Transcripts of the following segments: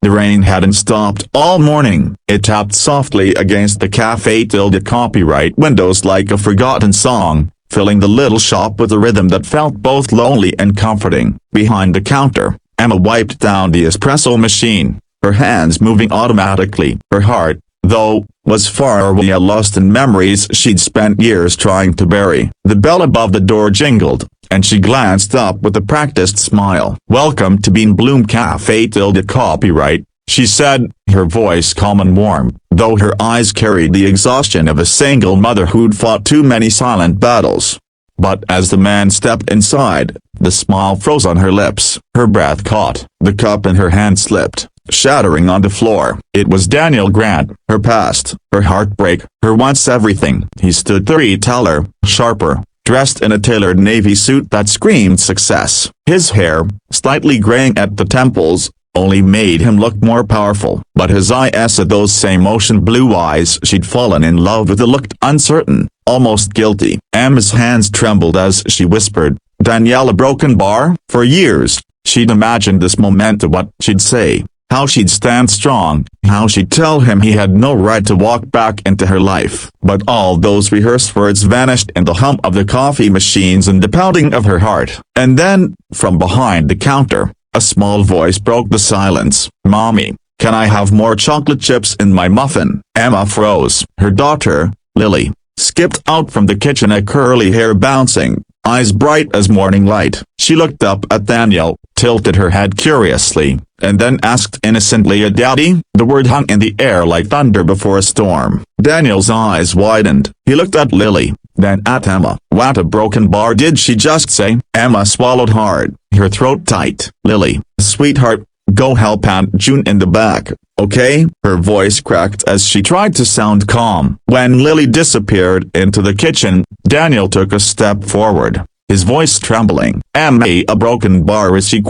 The rain hadn't stopped all morning. It tapped softly against the Café copyright windows like a forgotten song, filling the little shop with a rhythm that felt both lonely and comforting. Behind the counter, Emma wiped down the espresso machine, her hands moving automatically. Her heart, though, was far away, lost in memories she'd spent years trying to bury. The bell above the door jingled, and she glanced up with a practiced smile. "Welcome to Bean Bloom Café copyright," she said, her voice calm and warm, though her eyes carried the exhaustion of a single mother who'd fought too many silent battles. But as the man stepped inside, the smile froze on her lips. Her breath caught, the cup in her hand slipped, shattering on the floor. It was Daniel Grant, her past, her heartbreak, her once everything. He stood 3 taller, sharper, dressed in a tailored navy suit that screamed success. His hair, slightly graying at the temples, only made him look more powerful. But his eyes, those same ocean blue eyes she'd fallen in love with, looked uncertain, almost guilty. Emma's hands trembled as she whispered, "Danielle, a broken bar?" For years, she'd imagined this moment, what she'd say, how she'd stand strong, how she'd tell him he had no right to walk back into her life. But all those rehearsed words vanished in the hum of the coffee machines and the pounding of her heart. And then, from behind the counter, a small voice broke the silence. "Mommy, can I have more chocolate chips in my muffin?" Emma froze. Her daughter, Lily, skipped out from the kitchen, a curly hair bouncing, eyes bright as morning light. She looked up at Daniel, tilted her head curiously, and then asked innocently, "Daddy?" The word hung in the air like thunder before a storm. Daniel's eyes widened. He looked at Lily, then at Emma. "What a broken bar did she just say?" Emma swallowed hard, her throat tight. "Lily, sweetheart, go help Aunt June in the back, okay?" Her voice cracked as she tried to sound calm. When Lily disappeared into the kitchen, Daniel took a step forward, his voice trembling. "Emma, a broken bar, is she?"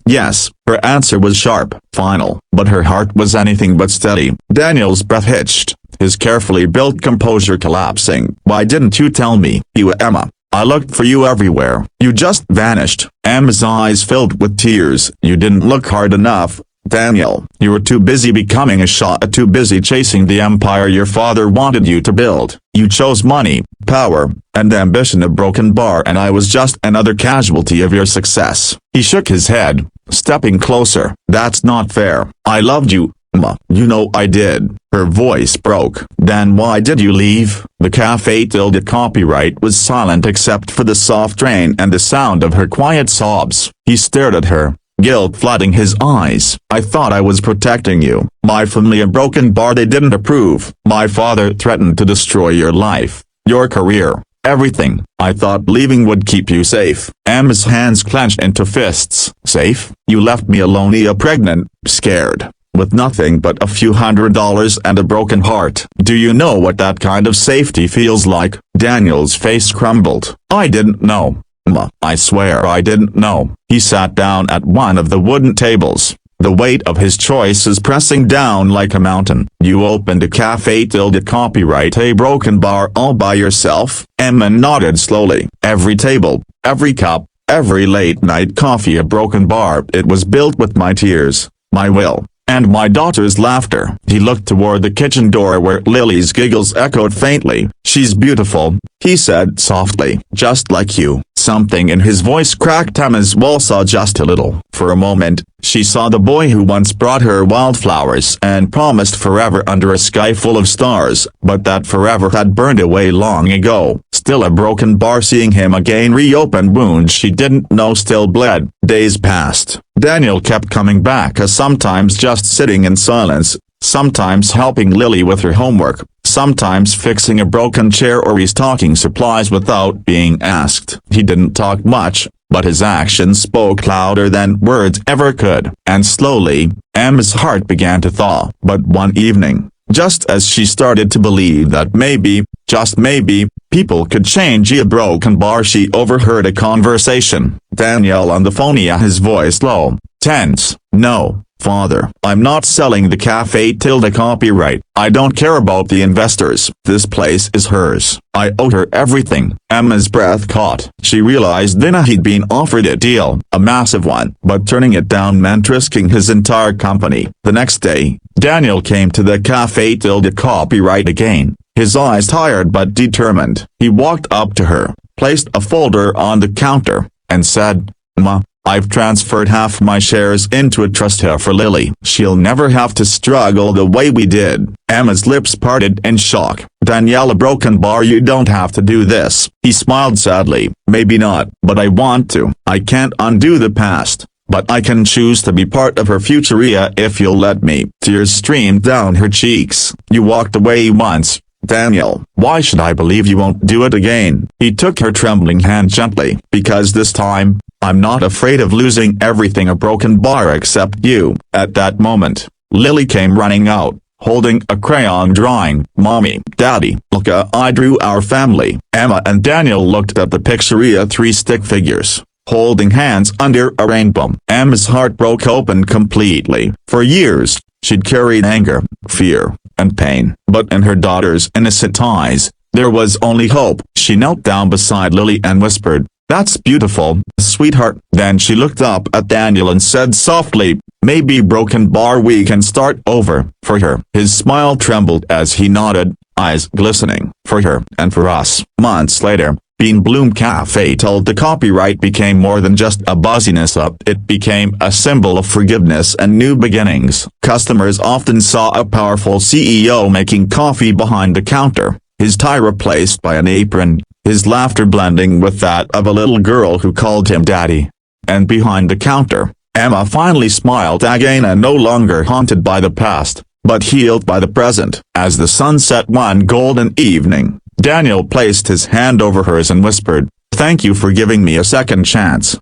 "Yes." Her answer was sharp, final, but her heart was anything but steady. Daniel's breath hitched, his carefully built composure collapsing. "Why didn't you tell me?" "Emma, I looked for you everywhere. You just vanished." Emma's eyes filled with tears. "You didn't look hard enough, Daniel. You were too busy becoming a shah, too busy chasing the empire your father wanted you to build. You chose money, power, and ambition, a broken bar, and I was just another casualty of your success." He shook his head, stepping closer. "That's not fair. I loved you, Emma. You know I did." Her voice broke. "Then why did you leave?" The Café copyright was silent except for the soft rain and the sound of her quiet sobs. He stared at her, guilt flooding his eyes. "I thought I was protecting you. My family, a broken bar they didn't approve. My father threatened to destroy your life, your career, everything. I thought leaving would keep you safe." Emma's hands clenched into fists. "Safe? You left me alone, pregnant, scared, with nothing but a few $100s and a broken heart. Do you know what that kind of safety feels like?" Daniel's face crumbled. "I didn't know, Emma. I swear I didn't know." He sat down at one of the wooden tables, the weight of his choices pressing down like a mountain. "You opened a Café copyright, a broken bar, all by yourself?" Emma nodded slowly. "Every table, every cup, every late-night coffee, a broken bar. It was built with my tears, my will, and my daughter's laughter." He looked toward the kitchen door where Lily's giggles echoed faintly. "She's beautiful," he said softly. "Just like you." Something in his voice cracked Emma's saw just a little. For a moment, she saw the boy who once brought her wildflowers and promised forever under a sky full of stars, but that forever had burned away long ago. Still a broken bar, seeing him again reopened wounds she didn't know still bled. Days passed. Daniel kept coming back, sometimes just sitting in silence, sometimes helping Lily with her homework, sometimes fixing a broken chair or restocking supplies without being asked. He didn't talk much, but his actions spoke louder than words ever could. And slowly, Emma's heart began to thaw. But one evening, just as she started to believe that maybe, just maybe, people could change a broken bar, she overheard a conversation. Daniel on the phone, his voice low, tense. "No, Father, I'm not selling the Café copyright. I don't care about the investors. This place is hers. I owe her everything. Emma's breath caught. She realized then he'd been offered a deal, a massive one, but turning it down meant risking his entire company. The next day, Daniel came to the Café copyright again, his eyes tired but determined. He walked up to her, placed a folder on the counter, and said, "Ma, I've transferred half my shares into a trust here for Lily. She'll never have to struggle the way we did." Emma's lips parted in shock. "Daniela Broken Bar, you don't have to do this." He smiled sadly. "Maybe not, but I want to. I can't undo the past, but I can choose to be part of her future if you'll let me." Tears streamed down her cheeks. "You walked away once, Daniel. Why should I believe you won't do it again?" He took her trembling hand gently. "Because this time, I'm not afraid of losing everything a broken bar except you." At that moment, Lily came running out, holding a crayon drawing. "Mommy, Daddy, look, I drew our family." Emma and Daniel looked at the picture, three stick figures, holding hands under a rainbow. Emma's heart broke open completely. For years, she'd carried anger, fear, and pain, but in her daughter's innocent eyes, there was only hope. She knelt down beside Lily and whispered, "That's beautiful, sweetheart." Then she looked up at Daniel and said softly, "Maybe Broken Bar, we can start over." For her. His smile trembled as he nodded, eyes glistening. For her, and for us. Months later, Bean Bloom Café copyright became more than just a buzziness up. It became a symbol of forgiveness and new beginnings. Customers often saw a powerful CEO making coffee behind the counter, his tie replaced by an apron, his laughter blending with that of a little girl who called him Daddy. And behind the counter, Emma finally smiled again, and no longer haunted by the past, but healed by the present. As the sun set one golden evening, Daniel placed his hand over hers and whispered, "Thank you for giving me a second chance."